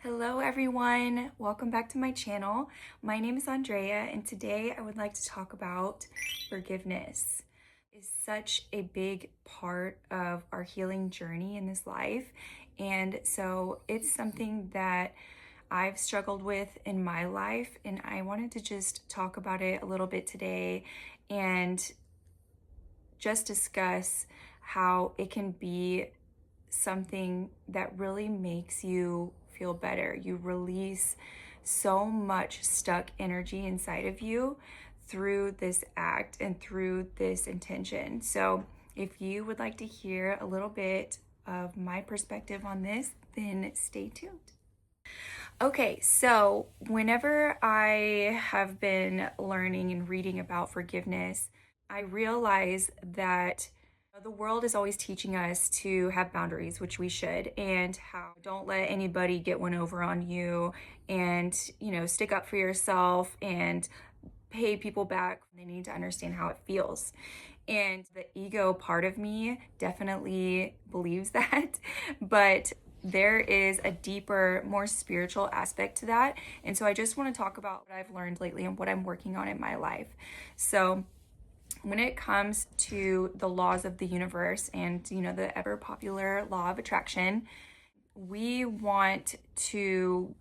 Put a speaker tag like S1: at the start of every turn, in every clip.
S1: Hello everyone, welcome back to my channel. My name is Andrea and today I would like to talk about forgiveness. It's such a big part of our healing journey in this life, and so it's something that I've struggled with in my life, and I wanted to just talk about it a little bit today and just discuss how it can be something that really makes you feel better. You release so much stuck energy inside of you through this act and through this intention. So, if you would like to hear a little bit of my perspective on this, then stay tuned. Okay, so whenever I have been learning and reading about forgiveness, I realize that the world is always teaching us to have boundaries, which we should, and how don't let anybody get one over on you, and stick up for yourself and pay people back. They need to understand how it feels. And the ego part of me definitely believes that, but there is a deeper, more spiritual aspect to that. And so I just want to talk about what I've learned lately and what I'm working on in my life. So when it comes to the laws of the universe and, the ever popular law of attraction, we want to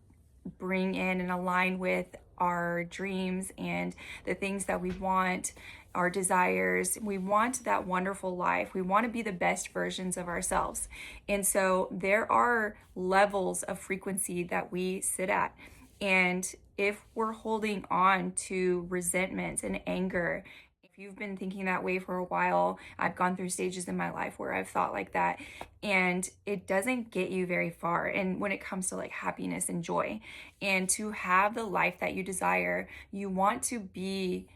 S1: bring in and align with our dreams and the things that we want, our desires. We want that wonderful life. We want to be the best versions of ourselves. And so there are levels of frequency that we sit at. And if we're holding on to resentments and anger, if you've been thinking that way for a while, I've gone through stages in my life where I've thought like that, and it doesn't get you very far. And when it comes to like happiness and joy, and to have the life that you desire, you want to be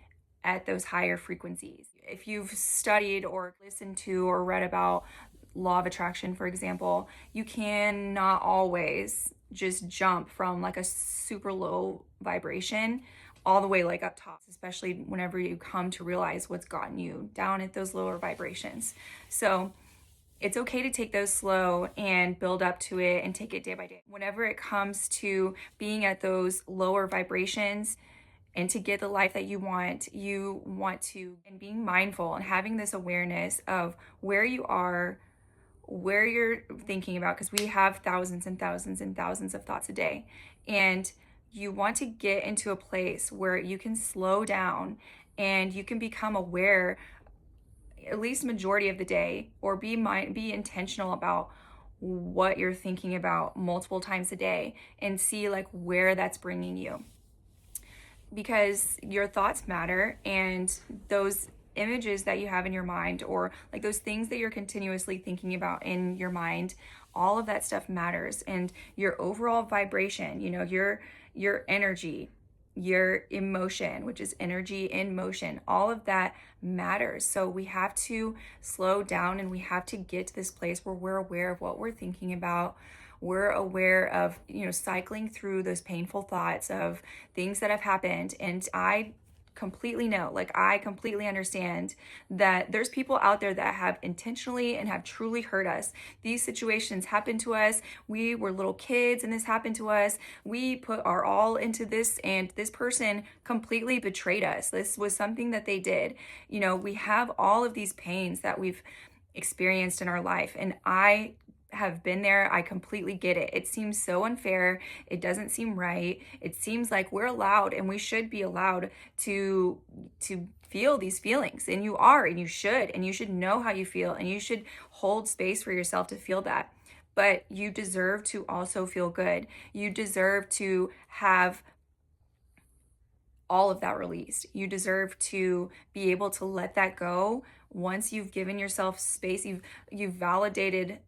S1: at those higher frequencies. If you've studied or listened to or read about law of attraction, for example, you cannot always just jump from like a super low vibration all the way like up top, especially whenever you come to realize what's gotten you down at those lower vibrations. So it's okay to take those slow and build up to it and take it day by day. Whenever it comes to being at those lower vibrations and to get the life that you want to, and being mindful and having this awareness of where you are, where you're thinking about, because we have thousands and thousands and thousands of thoughts a day. And you want to get into a place where you can slow down and you can become aware at least majority of the day, or be intentional about what you're thinking about multiple times a day and see like where that's bringing you, because your thoughts matter, and those images that you have in your mind, or like those things that you're continuously thinking about in your mind, all of that stuff matters. And your overall vibration, your energy, your emotion, which is energy in motion, all of that matters. So we have to slow down and we have to get to this place where we're aware of what we're thinking about. We're aware of, cycling through those painful thoughts of things that have happened. And I completely understand that there's people out there that have intentionally and have truly hurt us. These situations happened to us. We were little kids and this happened to us. We put our all into this, and this person completely betrayed us. This was something that they did. We have all of these pains that we've experienced in our life, and I have been there. I completely get it. It seems so unfair. It doesn't seem right. It seems like we're allowed, and we should be allowed to feel these feelings. And you are, and you should know how you feel, and you should hold space for yourself to feel that. But you deserve to also feel good. You deserve to have all of that released. You deserve to be able to let that go once you've given yourself space. You've validated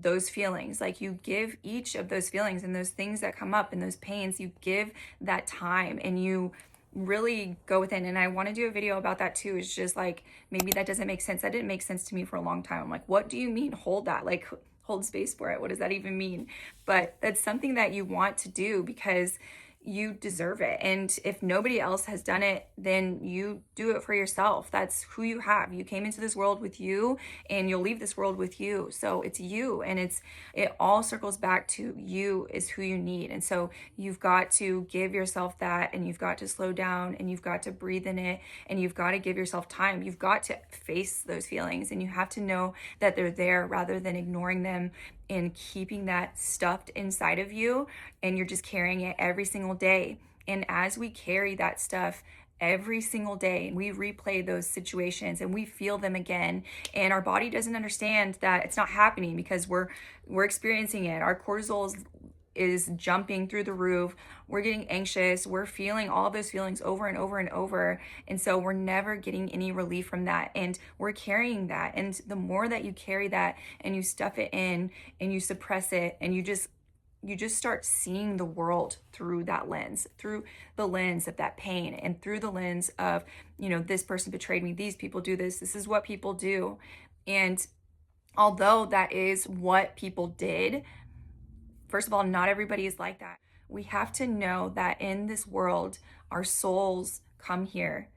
S1: those feelings. Like, you give each of those feelings and those things that come up and those pains, you give that time and you really go within. And I want to do a video about that too. It's just like, maybe that doesn't make sense. That didn't make sense to me for a long time. I'm like, what do you mean hold that? Like, hold space for it. What does that even mean? But that's something that you want to do, because you deserve it. And if nobody else has done it, then you do it for yourself. That's who you have. You came into this world with you, and you'll leave this world with you. So it's you, and it all circles back to you is who you need. And so you've got to give yourself that, and you've got to slow down, and you've got to breathe in it, and you've got to give yourself time. You've got to face those feelings, and you have to know that they're there rather than ignoring them and keeping that stuffed inside of you, and you're just carrying it every single day. And as we carry that stuff every single day, we replay those situations and we feel them again, and our body doesn't understand that it's not happening because we're experiencing it. Our cortisol is jumping through the roof. We're getting anxious. We're feeling all of those feelings over and over and over. And so we're never getting any relief from that. And we're carrying that. And the more that you carry that and you stuff it in and you suppress it, and you just start seeing the world through that lens, through the lens of that pain, and through the lens of, this person betrayed me, these people do this, this is what people do. And although that is what people did, first of all, not everybody is like that. We have to know that in this world, our souls come here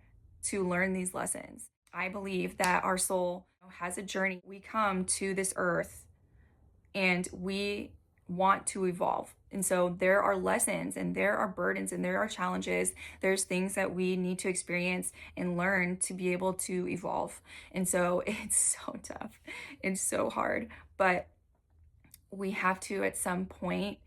S1: to learn these lessons. I believe that our soul has a journey. We come to this earth and we want to evolve. And so there are lessons, and there are burdens, and there are challenges. There's things that we need to experience and learn to be able to evolve. And so it's so tough. It's so hard. But we have to, at some point,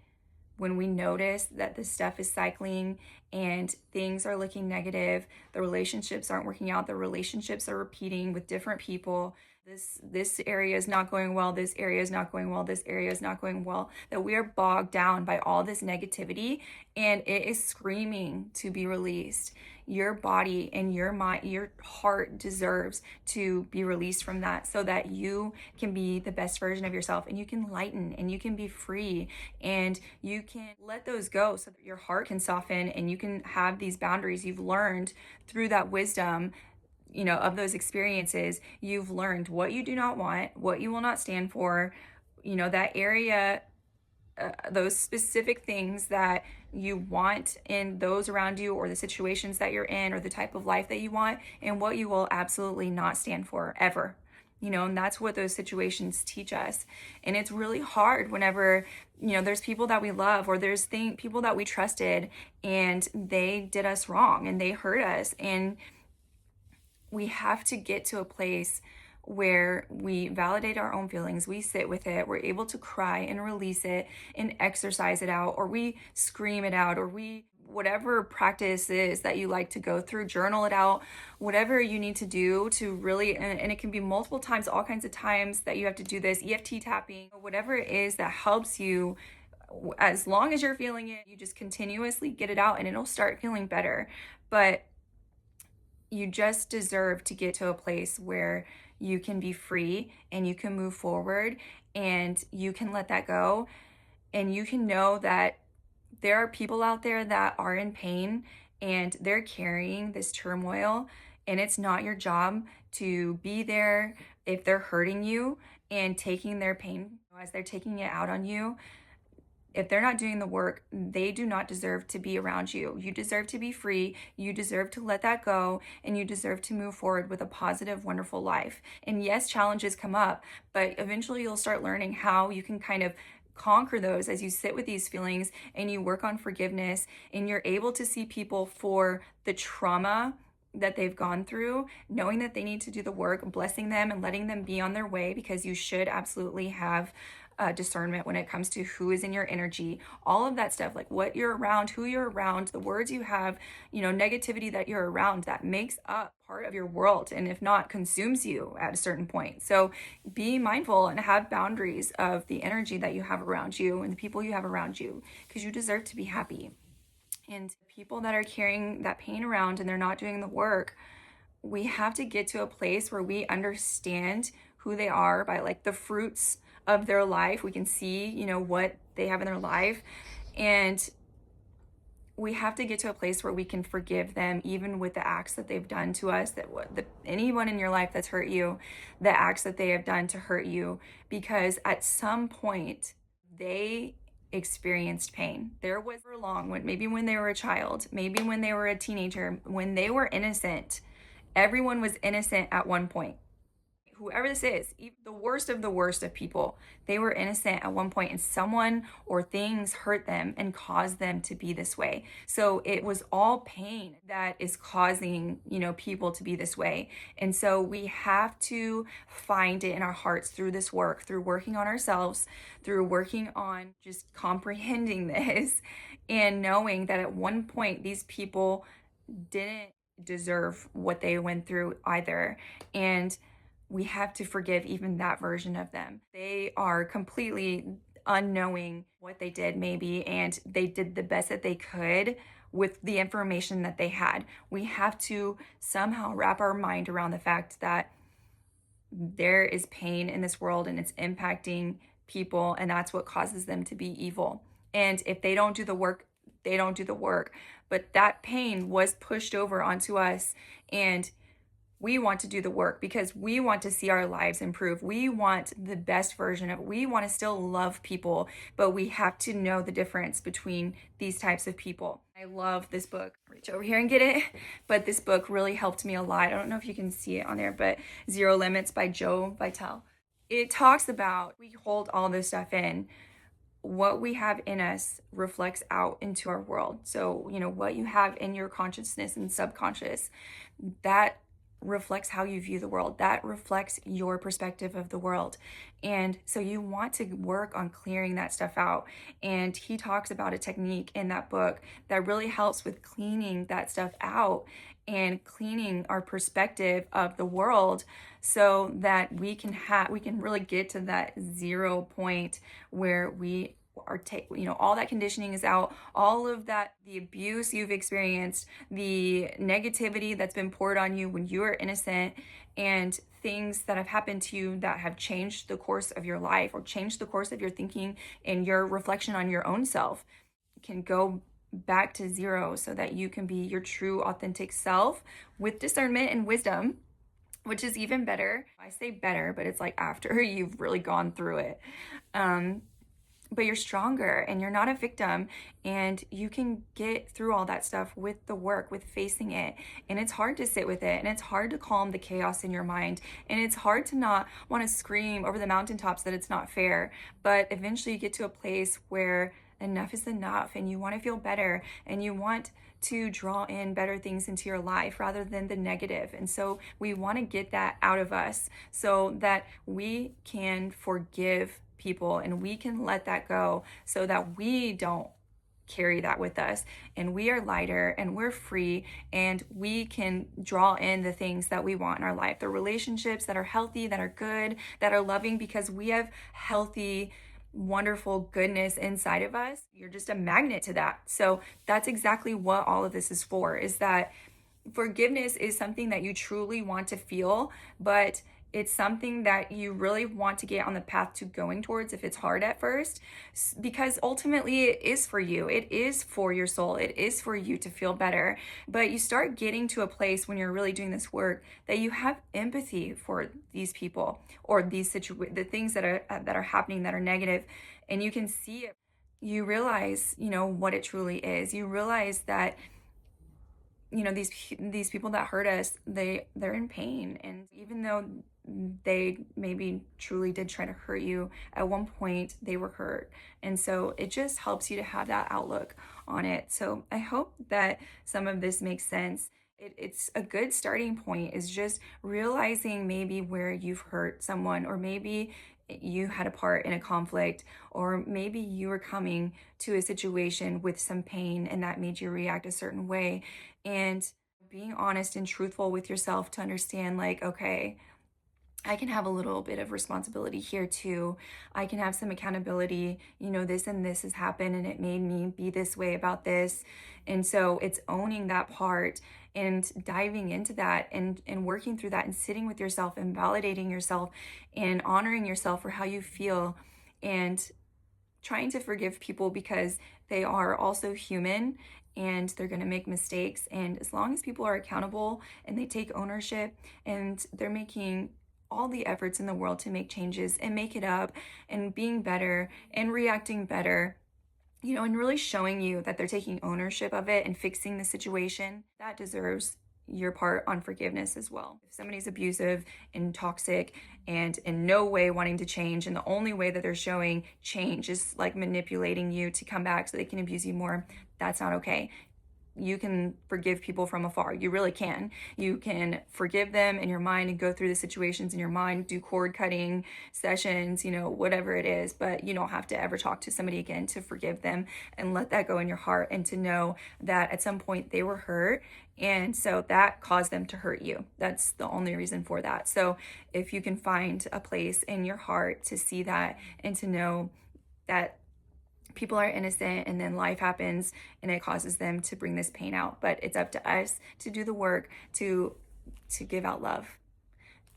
S1: when we notice that this stuff is cycling and things are looking negative, the relationships aren't working out, the relationships are repeating with different people, this area is not going well, this area is not going well, this area is not going well, that we are bogged down by all this negativity, and it is screaming to be released. Your body and your mind, your heart deserves to be released from that, so that you can be the best version of yourself, and you can lighten, and you can be free, and you can let those go so that your heart can soften, and you can have these boundaries you've learned through that wisdom, of those experiences. You've learned what you do not want, what you will not stand for, that area, those specific things that you want in those around you, or the situations that you're in, or the type of life that you want, and what you will absolutely not stand for ever. And that's what those situations teach us. And it's really hard whenever, there's people that we love, or there's people that we trusted, and they did us wrong and they hurt us. And we have to get to a place where we validate our own feelings, we sit with it, we're able to cry and release it and exercise it out, or we scream it out, or whatever practice is that you like to go through, journal it out, whatever you need to do to really, and it can be multiple times, all kinds of times that you have to do this, EFT tapping, whatever it is that helps you. As long as you're feeling it, you just continuously get it out, and it'll start feeling better. But you just deserve to get to a place where you can be free, and you can move forward, and you can let that go, and you can know that there are people out there that are in pain, and they're carrying this turmoil, and it's not your job to be there if they're hurting you and taking their pain as they're taking it out on you. If they're not doing the work, they do not deserve to be around you. You deserve to be free. You deserve to let that go, and you deserve to move forward with a positive, wonderful life. And yes, challenges come up, but eventually you'll start learning how you can kind of conquer those as you sit with these feelings and you work on forgiveness, and you're able to see people for the trauma that they've gone through, knowing that they need to do the work, blessing them and letting them be on their way, because you should absolutely have discernment when it comes to who is in your energy, all of that stuff, like what you're around, who you're around, the words you have, negativity that you're around, that makes up part of your world, and if not, consumes you at a certain point. So be mindful and have boundaries of the energy that you have around you and the people you have around you, because you deserve to be happy. And people that are carrying that pain around and they're not doing the work, we have to get to a place where we understand who they are by like the fruits of their life. We can see, what they have in their life, and we have to get to a place where we can forgive them, even with the acts that they've done to us, anyone in your life that's hurt you, the acts that they have done to hurt you, because at some point they experienced pain. There was for long, maybe when they were a child, maybe when they were a teenager, when they were innocent. Everyone was innocent at one point. Whoever this is, even the worst of people, they were innocent at one point and someone or things hurt them and caused them to be this way. So it was all pain that is causing, people to be this way. And so we have to find it in our hearts through this work, through working on ourselves, through working on just comprehending this and knowing that at one point these people didn't deserve what they went through either. And we have to forgive even that version of them. They are completely unknowing what they did, maybe, and they did the best that they could with the information that they had. We have to somehow wrap our mind around the fact that there is pain in this world and it's impacting people, and that's what causes them to be evil. And if they don't do the work, they don't do the work. But that pain was pushed over onto us, and we want to do the work because we want to see our lives improve. We want the best version of it. We want to still love people, but we have to know the difference between these types of people. I love this book. Reach over here and get it. But this book really helped me a lot. I don't know if you can see it on there, but Zero Limits by Joe Vitale. It talks about we hold all this stuff in. What we have in us reflects out into our world. So, what you have in your consciousness and subconscious, that reflects how you view the world. That reflects your perspective of the world. And so you want to work on clearing that stuff out. And he talks about a technique in that book that really helps with cleaning that stuff out and cleaning our perspective of the world so that we can really get to that 0 point where we are all that conditioning is out, all of that, the abuse you've experienced, the negativity that's been poured on you when you were innocent, and things that have happened to you that have changed the course of your life or changed the course of your thinking and your reflection on your own self can go back to zero so that you can be your true authentic self with discernment and wisdom, which is even better. I say better, but it's like after you've really gone through it. But you're stronger and you're not a victim, and you can get through all that stuff with the work, with facing it. And it's hard to sit with it, and it's hard to calm the chaos in your mind, and it's hard to not want to scream over the mountaintops that it's not fair. But eventually you get to a place where enough is enough and you want to feel better and you want to draw in better things into your life rather than the negative. And so we want to get that out of us so that we can forgive people and we can let that go so that we don't carry that with us, and we are lighter and we're free, and we can draw in the things that we want in our life, the relationships that are healthy, that are good, that are loving, because we have healthy, wonderful goodness inside of us. You're just a magnet to that. So that's exactly what all of this is for, is that forgiveness is something that you truly want to feel, but it's something that you really want to get on the path to going towards if it's hard at first, because ultimately it is for you. It is for your soul. It is for you to feel better. But you start getting to a place when you're really doing this work that you have empathy for these people or these the things that are happening that are negative, and you can see it. You realize, what it truly is. You realize that these people that hurt us, they're in pain, and even though they maybe truly did try to hurt you, at one point they were hurt. And so it just helps you to have that outlook on it. So I hope that some of this makes sense. It's a good starting point, is just realizing maybe where you've hurt someone, or maybe you had a part in a conflict, or maybe you were coming to a situation with some pain and that made you react a certain way. And being honest and truthful with yourself to understand, like, okay, I can have a little bit of responsibility here too. I can have some accountability. This and this has happened and it made me be this way about this. And so it's owning that part and diving into that and working through that and sitting with yourself and validating yourself and honoring yourself for how you feel, and trying to forgive people because they are also human and they're going to make mistakes. And as long as people are accountable and they take ownership and they're making all the efforts in the world to make changes and make it up and being better and reacting better, and really showing you that they're taking ownership of it and fixing the situation, that deserves your part on forgiveness as well. If somebody's abusive and toxic and in no way wanting to change, and the only way that they're showing change is like manipulating you to come back so they can abuse you more, that's not okay. You can forgive people from afar. You really can. You can forgive them in your mind and go through the situations in your mind, do cord cutting sessions, whatever it is, but you don't have to ever talk to somebody again to forgive them, and let that go in your heart, and to know that at some point they were hurt, and so that caused them to hurt you. That's the only reason for that. So if you can find a place in your heart to see that and to know that people are innocent and then life happens and it causes them to bring this pain out, but it's up to us to do the work to give out love,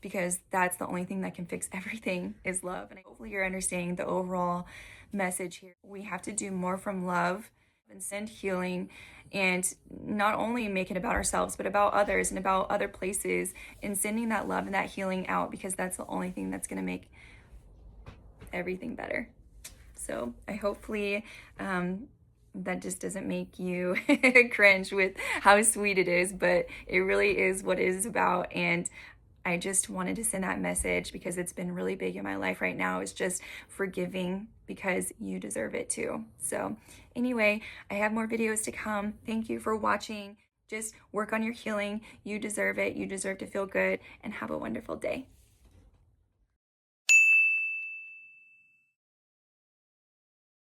S1: because that's the only thing that can fix everything is love. And hopefully you're understanding the overall message here. We have to do more from love and send healing, and not only make it about ourselves but about others and about other places, and sending that love and that healing out, because that's the only thing that's going to make everything better. So I hopefully that just doesn't make you cringe with how sweet it is, but it really is what it is about. And I just wanted to send that message because it's been really big in my life right now, is just forgiving, because you deserve it too. So anyway, I have more videos to come. Thank you for watching. Just work on your healing. You deserve it. You deserve to feel good, and have a wonderful day.